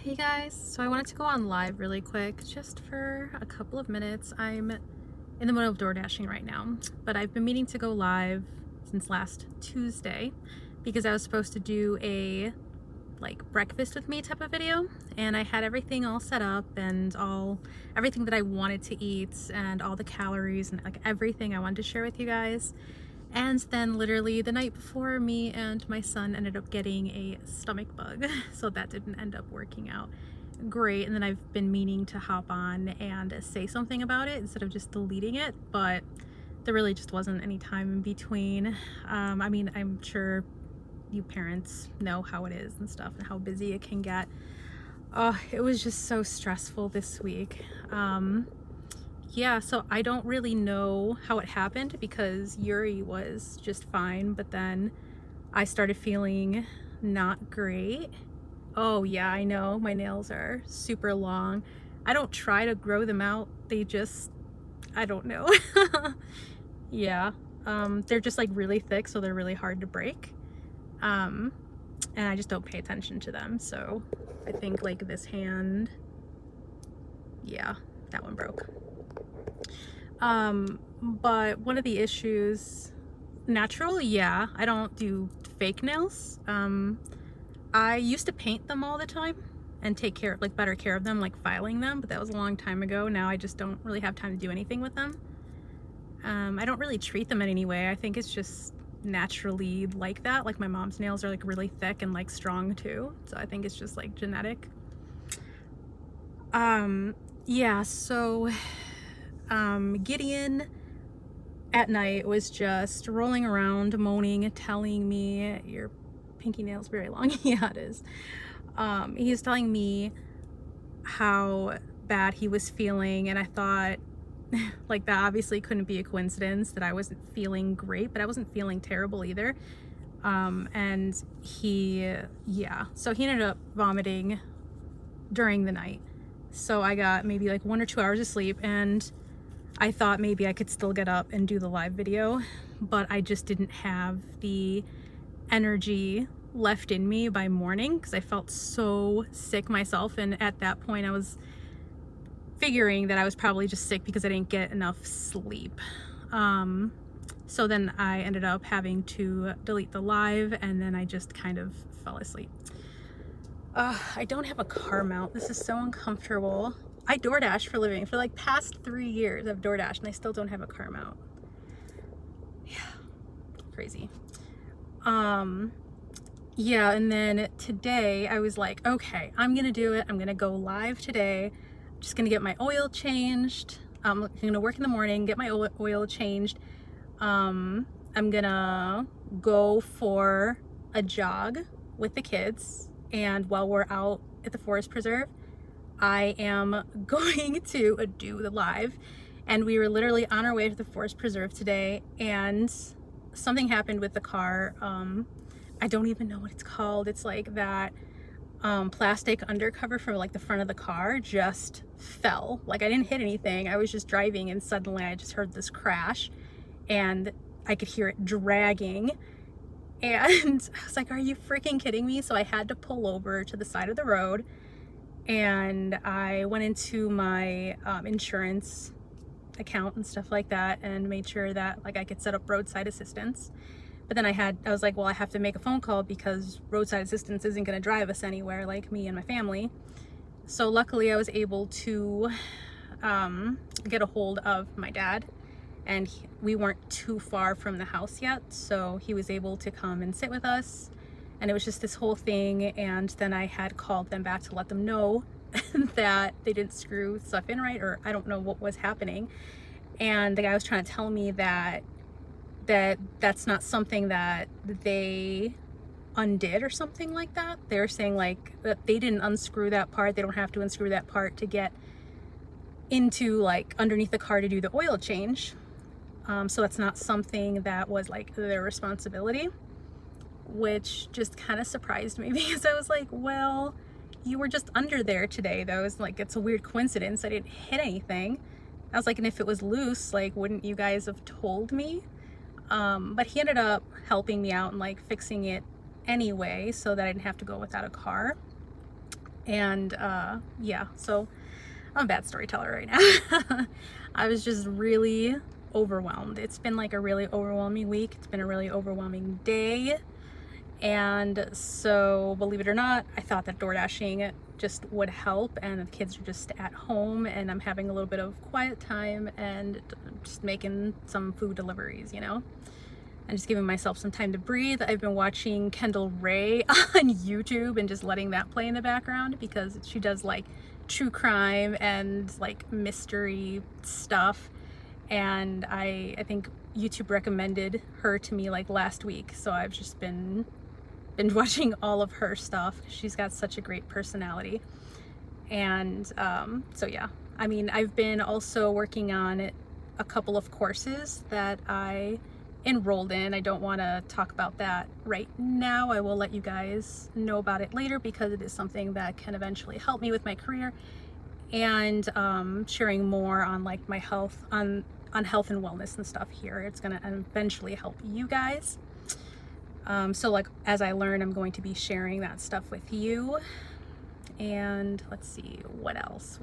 Hey guys, so I wanted to go on live really quick just for a couple of minutes. I'm in the middle of door dashing right now, but I've been meaning to go live since last Tuesday because I was supposed to do a breakfast with me type of video, and I had everything all set up and everything that I wanted to eat and all the calories and everything I wanted to share with you guys. And then literally the night before, me and my son ended up getting a stomach bug, so that didn't end up working out great. And then I've been meaning to hop on and say something about it instead of just deleting it, but there really just wasn't any time in between. I mean, I'm sure you parents know how it is and stuff and how busy it can get. It was just so stressful this week. Yeah, so I don't really know how it happened because Yuri was just fine, but then I started feeling not great. Oh yeah, I know, my nails are super long. I don't try to grow them out, they just, I don't know. Yeah, they're just really thick, so they're really hard to break. And I just don't pay attention to them, so I think this hand, yeah, that one broke. But one of the issues, natural, yeah, I don't do fake nails. I used to paint them all the time and take better care of them, filing them, but that was a long time ago. Now I just don't really have time to do anything with them. I don't really treat them in any way. I think it's just naturally like that. Like my mom's nails are really thick and strong too, so I think it's just genetic. Yeah, so Gideon at night was just rolling around, moaning, telling me, your pinky nail's very long. Yeah, it is. He was telling me how bad he was feeling, and I thought that obviously couldn't be a coincidence that I wasn't feeling great, but I wasn't feeling terrible either. And so he ended up vomiting during the night. So I got maybe 1 or 2 hours of sleep, and I thought maybe I could still get up and do the live video, but I just didn't have the energy left in me by morning because I felt so sick myself, and at that point I was figuring that I was probably just sick because I didn't get enough sleep. So then I ended up having to delete the live, and then I just kind of fell asleep. I don't have a car mount. This is so uncomfortable. I DoorDash for a living. For past 3 years I've DoorDashed and I still don't have a car mount. Yeah, crazy. Yeah, and then today I was like, okay, I'm gonna do it. I'm gonna go live today. I'm just gonna get my oil changed. I'm gonna work in the morning, get my oil changed. I'm gonna go for a jog with the kids, and while we're out at the forest preserve, I am going to do the live. And we were literally on our way to the forest preserve today, and something happened with the car. I don't even know what it's called. It's that plastic undercover for the front of the car just fell. I didn't hit anything. I was just driving, and suddenly I just heard this crash, and I could hear it dragging. And I was like, are you freaking kidding me? So I had to pull over to the side of the road, and I went into my insurance account and stuff like that and made sure that I could set up roadside assistance. But then I was like, well, I have to make a phone call because roadside assistance isn't going to drive us anywhere, me and my family. So luckily I was able to get a hold of my dad, and we weren't too far from the house yet, so he was able to come and sit with us. And it was just this whole thing, and then I had called them back to let them know that they didn't screw stuff in right, or I don't know what was happening. And the guy was trying to tell me that that's not something that they undid or something like that. They were saying that they didn't unscrew that part. They don't have to unscrew that part to get into underneath the car to do the oil change. So that's not something that was their responsibility, which just kind of surprised me because I was like, well, you were just under there today. That was it's a weird coincidence. I didn't hit anything. I was like, and if it was loose, wouldn't you guys have told me? But he ended up helping me out and fixing it anyway so that I didn't have to go without a car. And yeah, so I'm a bad storyteller right now. I was just really overwhelmed. It's been like a really overwhelming week. It's been a really overwhelming day. And so, believe it or not, I thought that door dashing just would help, and the kids are just at home and I'm having a little bit of quiet time and just making some food deliveries, you know? And just giving myself some time to breathe. I've been watching Kendall Ray on YouTube and just letting that play in the background because she does like true crime and like mystery stuff. And I think YouTube recommended her to me like last week. So I've just been watching all of her stuff. She's got such a great personality. And so yeah, I mean, I've been also working on a couple of courses that I enrolled in. I don't want to talk about that right now. I will let you guys know about it later because it is something that can eventually help me with my career, and sharing more on like my health, on health and wellness and stuff here. It's gonna eventually help you guys. So like as I learn, I'm going to be sharing that stuff with you. And let's see, what else?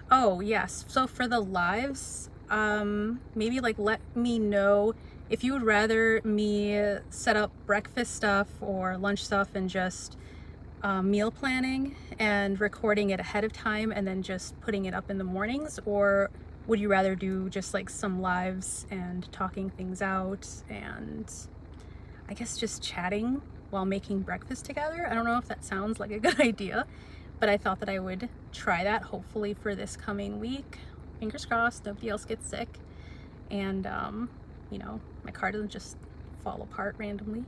Oh yes, so for the lives, maybe like let me know if you would rather me set up breakfast stuff or lunch stuff and just meal planning and recording it ahead of time and then just putting it up in the mornings, or would you rather do just like some lives and talking things out and I guess just chatting while making breakfast together? I don't know if that sounds like a good idea, but I thought that I would try that hopefully for this coming week. Fingers crossed nobody else gets sick and you know, my car doesn't just fall apart randomly.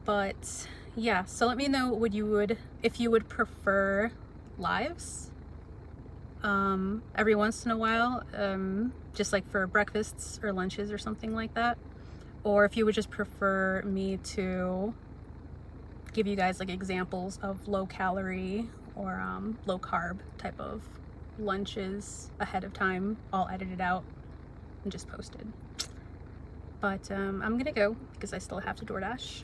But yeah, so let me know if you would prefer lives every once in a while, just like for breakfasts or lunches or something like that, or if you would just prefer me to give you guys like examples of low calorie or low carb type of lunches ahead of time, all edited out and just posted. But I'm gonna go because I still have to DoorDash.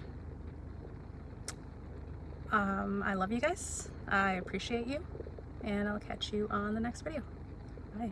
I love you guys. I appreciate you, and I'll catch you on the next video. Bye.